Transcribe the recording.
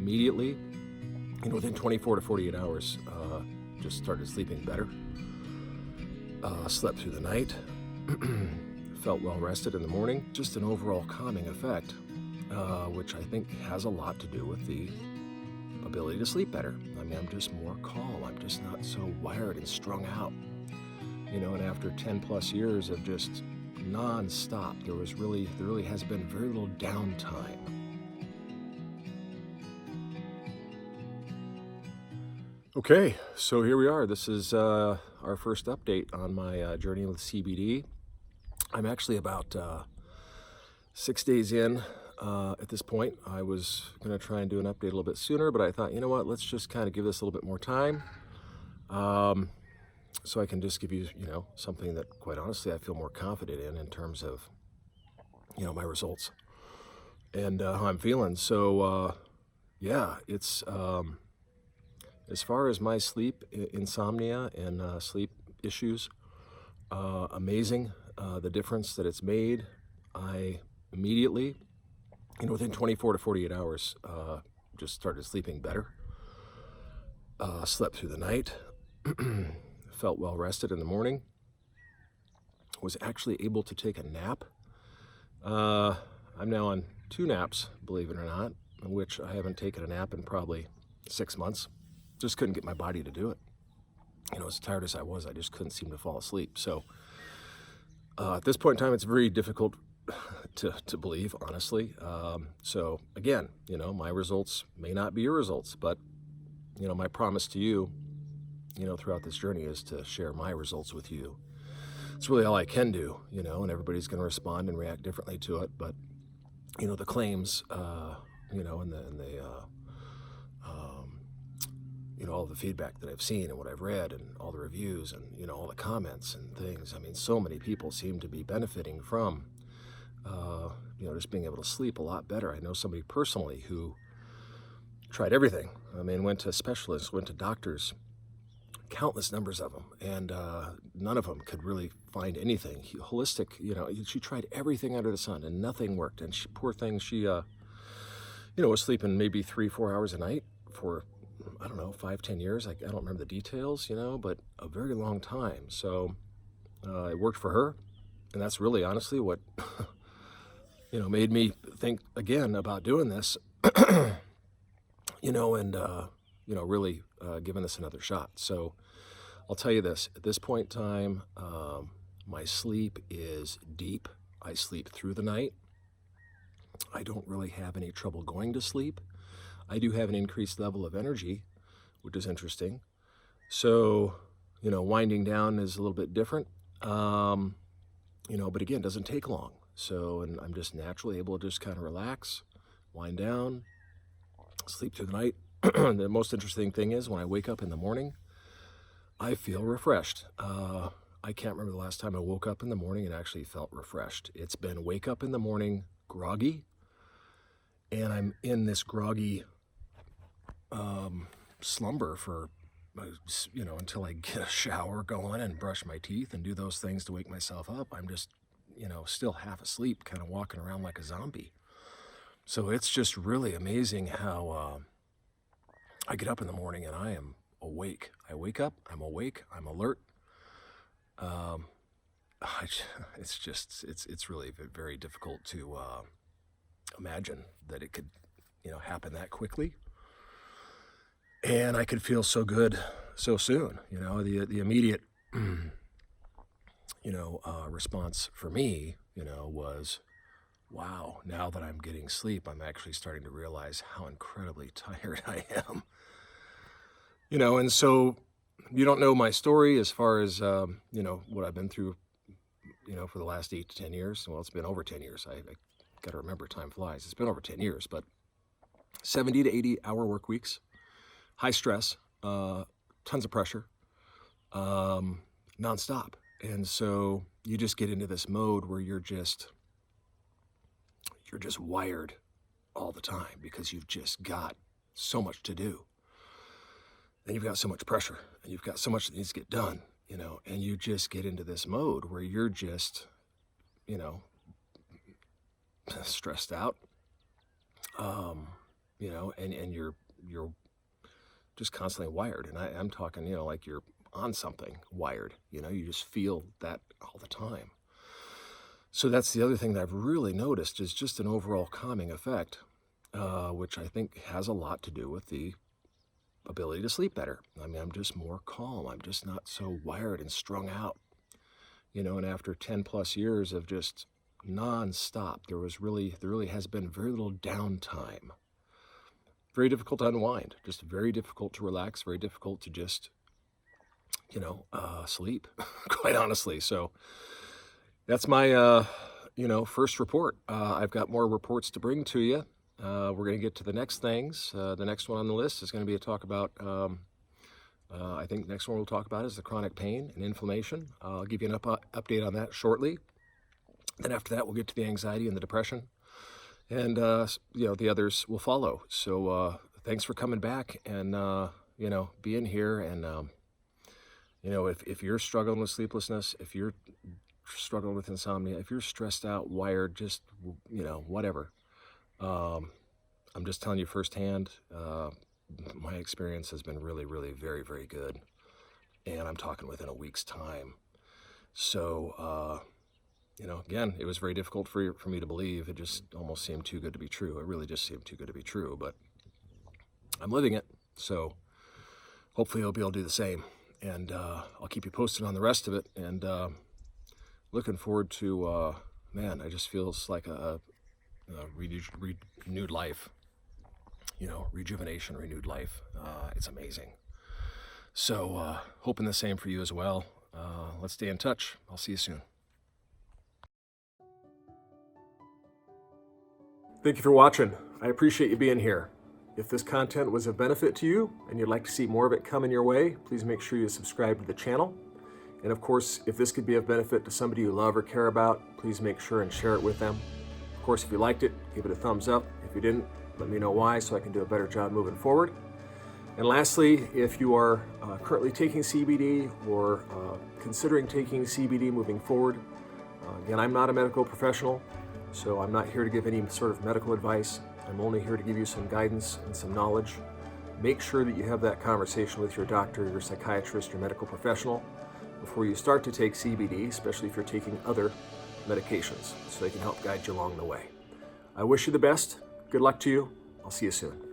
immediately, within 24 to 48 hours, just started sleeping better. Slept through the night, felt well rested in the morning. Just an overall calming effect, which I think has a lot to do with the ability to sleep better. I mean, I'm just more calm. I'm just not so wired and strung out. And after 10 plus years of just non-stop, there really has been very little downtime. Okay, so here we are. This is our first update on my journey with CBD. I'm actually about 6 days in at this point. I was going to try and do an update a little bit sooner, but I thought, you know what, let's just kind of give this a little bit more time. So I can just give you, something that, quite honestly, I feel more confident in terms of, my results and how I'm feeling. So, yeah, it's, as far as my sleep, insomnia and sleep issues, amazing, the difference that it's made. I immediately, within 24 to 48 hours, just started sleeping better. Slept through the night. Felt well rested in the morning. Was actually able to take a nap. I'm now on 2 naps, believe it or not, which I haven't taken a nap in probably 6 months. Just couldn't get my body to do it. As tired as I was, I just couldn't seem to fall asleep. So at this point in time, it's very difficult to believe, honestly. So again, my results may not be your results, but my promise to you, throughout this journey is to share my results with you. It's really all I can do, and everybody's going to respond and react differently to it. But, the claims, and all the feedback that I've seen and what I've read and all the reviews and, all the comments and things. I mean, so many people seem to be benefiting from, just being able to sleep a lot better. I know somebody personally who tried everything. I mean, went to specialists, went to doctors, countless numbers of them, and none of them could really find anything holistic. She tried everything under the sun and nothing worked. And poor thing, she was sleeping maybe 3-4 hours a night for, I don't know, 5-10 years. I don't remember the details, but a very long time. So it worked for her, and that's really honestly what made me think again about doing this. And really giving this another shot. So I'll tell you this, at this point in time, my sleep is deep. I sleep through the night. I don't really have any trouble going to sleep. I do have an increased level of energy, which is interesting. So, winding down is a little bit different, but again, it doesn't take long. So, and I'm just naturally able to just kind of relax, wind down, sleep through the night. The most interesting thing is when I wake up in the morning, I feel refreshed. I can't remember the last time I woke up in the morning and actually felt refreshed. It's been wake up in the morning groggy, and I'm in this groggy slumber for, until I get a shower going and brush my teeth and do those things to wake myself up. I'm just, still half asleep, kind of walking around like a zombie. So it's just really amazing how I get up in the morning and I am awake. I wake up, I'm awake, I'm alert. It's really very difficult to imagine that it could, happen that quickly. And I could feel so good so soon. The immediate, response for me, was, wow, now that I'm getting sleep, I'm actually starting to realize how incredibly tired I am. And so you don't know my story as far as, what I've been through, for the last 8 to 10 years. Well, it's been over 10 years. I got to remember, time flies. It's been over 10 years, but 70 to 80 hour work weeks, high stress, tons of pressure, nonstop. And so you just get into this mode where you're just wired all the time because you've just got so much to do. And you've got so much pressure and you've got so much that needs to get done, and you just get into this mode where you're just, stressed out, and you're just constantly wired. And I'm talking, like you're on something wired, you just feel that all the time. So that's the other thing that I've really noticed is just an overall calming effect, which I think has a lot to do with the ability to sleep better. I mean, I'm just more calm. I'm just not so wired and strung out, and after 10 plus years of just nonstop, there really has been very little downtime. Very difficult to unwind, just very difficult to relax, very difficult to just, sleep, quite honestly. So that's my, first report. I've got more reports to bring to you. We're going to get to the next things. The next one on the list is going to be a talk about, I think the next one we'll talk about is the chronic pain and inflammation. I'll give you an update on that shortly. Then after that, we'll get to the anxiety and the depression. And, the others will follow. So thanks for coming back and, being here. And, if you're struggling with sleeplessness, if you're struggling with insomnia, if you're stressed out, wired, just, whatever. I'm just telling you firsthand, my experience has been really, really very, very good. And I'm talking within a week's time. So, again, it was very difficult for me to believe. It just almost seemed too good to be true. It really just seemed too good to be true, but I'm living it. So hopefully you'll be able to do the same. And I'll keep you posted on the rest of it. And looking forward to, it just feels like a renewed life, rejuvenation, renewed life. It's amazing. So hoping the same for you as well. Let's stay in touch. I'll see you soon. Thank you for watching. I appreciate you being here. If this content was of benefit to you and you'd like to see more of it coming your way, please make sure you subscribe to the channel. And of course, if this could be of benefit to somebody you love or care about, please make sure and share it with them. Of course, if you liked it, give it a thumbs up. If you didn't, let me know why so I can do a better job moving forward. And lastly, if you are currently taking CBD or considering taking CBD moving forward, again, I'm not a medical professional, so I'm not here to give any sort of medical advice. I'm only here to give you some guidance and some knowledge. Make sure that you have that conversation with your doctor, your psychiatrist, your medical professional before you start to take CBD, especially if you're taking other medications, so they can help guide you along the way. I wish you the best. Good luck to you. I'll see you soon.